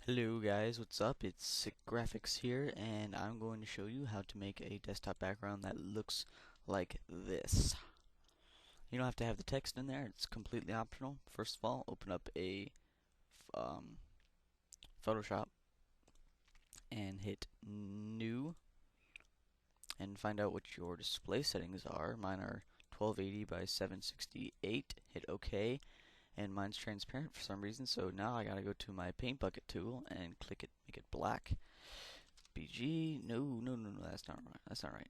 Hello guys, what's up? It's Sick Graphics here, and I'm going to show you how to make a desktop background that looks like this. You don't have to have the text in there, it's completely optional. First of all, open up a Photoshop and hit New and find out what your display settings are. Mine are 1280 by 768. Hit OK, and mine's transparent for some reason, so now I gotta go to my paint bucket tool and click it, make it black. BG, no, that's not right. That's not right.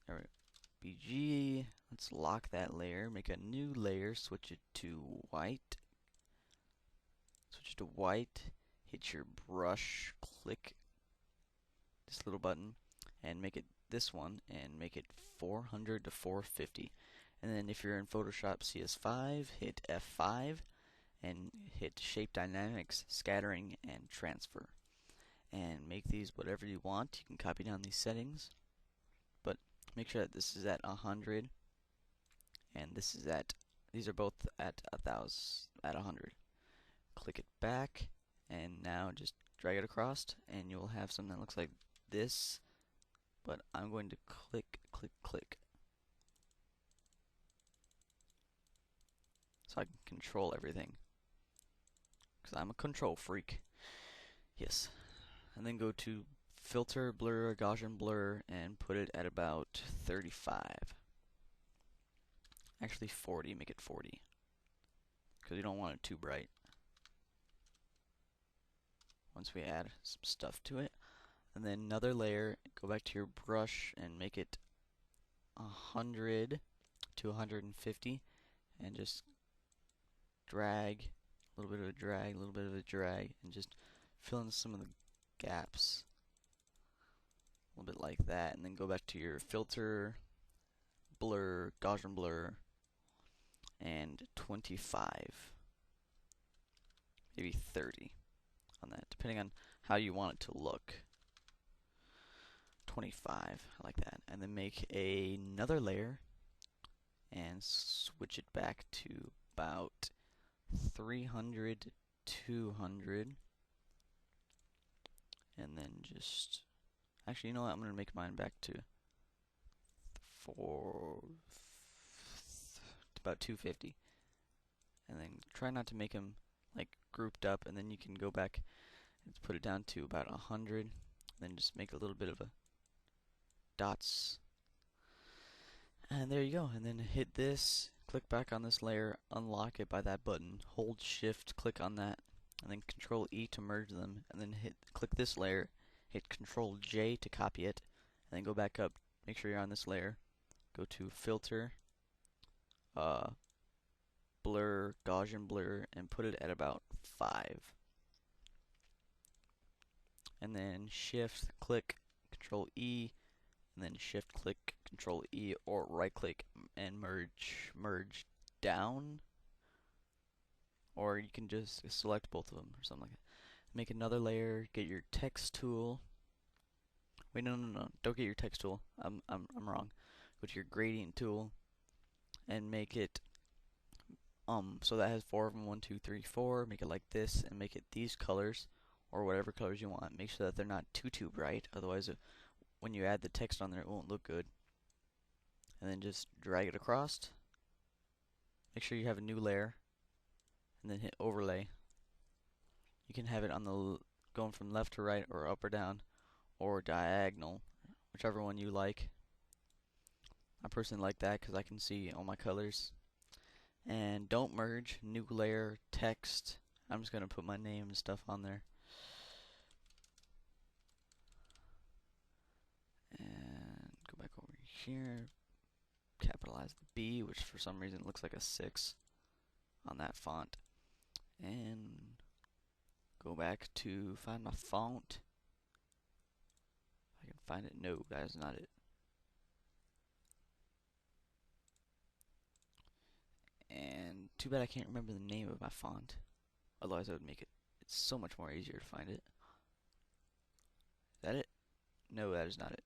There we go. BG, let's lock that layer, make a new layer, switch it to white. Switch it to white, hit your brush, click this little button, and make it this one, and make it 400 to 450. And then if you're in Photoshop CS5, hit F5, and hit Shape Dynamics, Scattering, and Transfer. And make these whatever you want. You can copy down these settings, but make sure that this is at 100 and this is at, these are both at 100. Click it back, and now just drag it across, and you'll have something that looks like this. But I'm going to click, so I can control everything, because I'm a control freak. Yes. And then go to Filter, Blur, Gaussian Blur, and put it at about 35. Actually 40, make it 40, because you don't want it too bright. Once we add some stuff to it, and then another layer, go back to your brush and make it 100 to 150, and just drag, a little bit of a drag, a little bit of a drag, and just fill in some of the gaps, a little bit like that. And then go back to your filter, blur, Gaussian blur, and 25, maybe 30 on that, depending on how you want it to look. 25, I like that. And then make another layer and switch it back to about 300 to 200. And then just, actually, you know what? I'm going to make mine back to about 250. And then try not to make them like grouped up, and then you can go back and put it down to about 100. Then just make a little bit of a dots, and there you go. And then hit this, click back on this layer, unlock it by that button, hold shift, click on that, and then control E to merge them, and then click this layer, hit control J to copy it, and then go back up, make sure you're on this layer, go to filter, blur, Gaussian blur, and put it at about 5. And then shift click, control E, and then shift click, control E, or right click and merge down, or you can just select both of them or something like that. Make another layer, get your text tool. Wait, no, don't get your text tool. I'm wrong. Go to your gradient tool and make it so that has 4 of them, 1, 2, 3, 4. Make it like this, and make it these colors or whatever colors you want. Make sure that they're not too bright, otherwise when you add the text on there, it won't look good. And then just drag it across. Make sure you have a new layer, and then hit overlay. You can have it on the going from left to right, or up or down, or diagonal, whichever one you like. I personally like that because I can see all my colors. And don't merge, new layer, text. I'm just gonna put my name and stuff on there. And go back over here, capitalize the B, which for some reason looks like a 6 on that font. And go back to find my font. If I can find it. No, that is not it. And too bad I can't remember the name of my font. Otherwise I would make it, it's so much more easier to find it. Is that it? No, that is not it.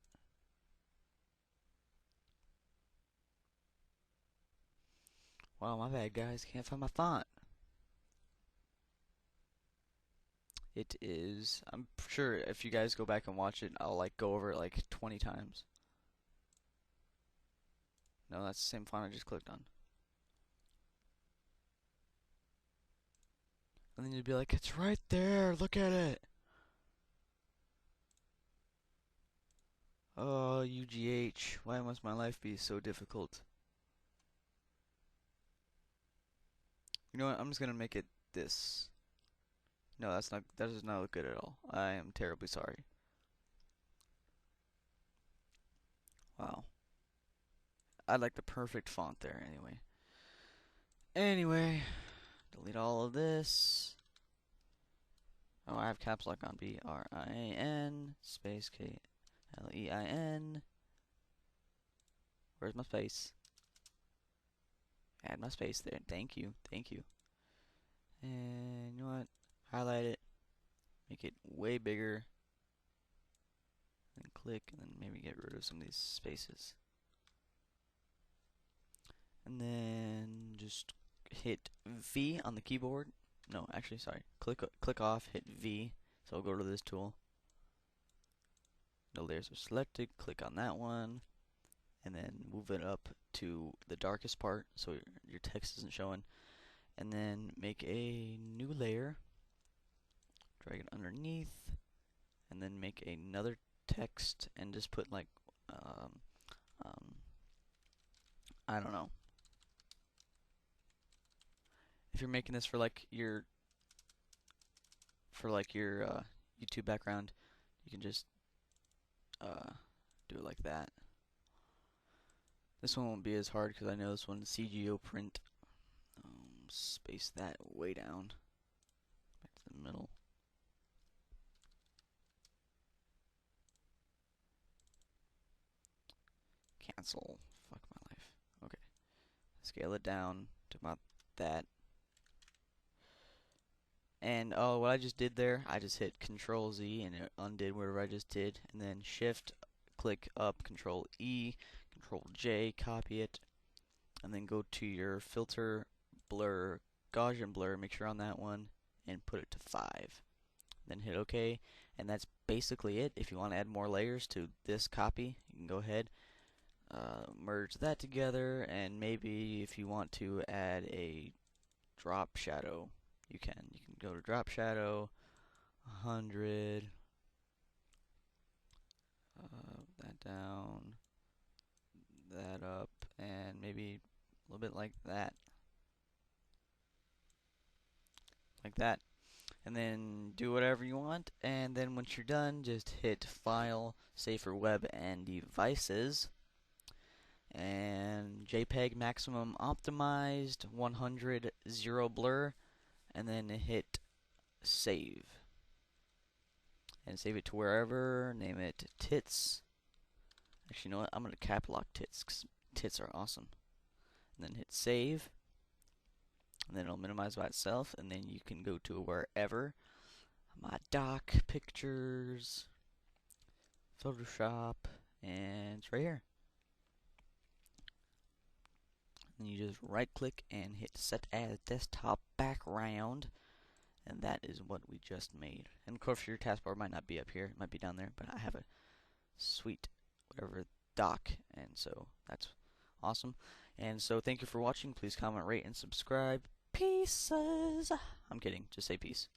Wow, my bad guys, can't find my font. It is, I'm sure if you guys go back and watch it, I'll like go over it like 20 times. No, that's the same font I just clicked on. And then you'd be like, it's right there, look at it. Oh, UGH, why must my life be so difficult? You know what, I'm just gonna make it this. No, that does not look good at all. I am terribly sorry. Wow. I like the perfect font there anyway. Anyway, delete all of this. Oh, I have caps lock on. BRIAN space KLEIN. Where's my space? Add my space there. Thank you. Thank you. And you know what? Highlight it. Make it way bigger. Then click, and then maybe get rid of some of these spaces. And then just hit V on the keyboard. No, actually, sorry. Click off, hit V. So I'll go to this tool. The layers are selected. Click on that one, and then move it up to the darkest part so your text isn't showing. And then make a new layer. Drag it underneath, and then make another text and just put like I don't know. If you're making this for like your YouTube background, you can just do it like that. This one won't be as hard because I know this one's CGO print. Space that way down, back to the middle. Cancel. Fuck my life. Okay. Scale it down to about that. And oh, what I just did there, I just hit Control Z and it undid whatever I just did. And then Shift, click up, Control E, Control J, copy it. And then go to your filter, blur, Gaussian blur, make sure on that one, and put it to 5. Then hit OK. And that's basically it. If you want to add more layers to this copy, you can go ahead. Merge that together, and maybe if you want to add a drop shadow, you can go to drop shadow 100, that down, that up, and maybe a little bit like that, and then do whatever you want. And then once you're done, just hit File, Save for Web and Devices, and JPEG maximum optimized 100 0 blur, and then hit Save. And save it to wherever, name it Tits. Actually, you know what? I'm going to cap lock Tits because tits are awesome. And then hit Save. And then it'll minimize by itself. And then you can go to wherever. My doc, pictures, Photoshop, and it's right here. And you just right click and hit Set as Desktop Background. And that is what we just made. And of course your taskbar might not be up here, it might be down there, but I have a sweet whatever doc, and so that's awesome. And so thank you for watching. Please comment, rate, and subscribe. Pieces. I'm kidding, just say peace.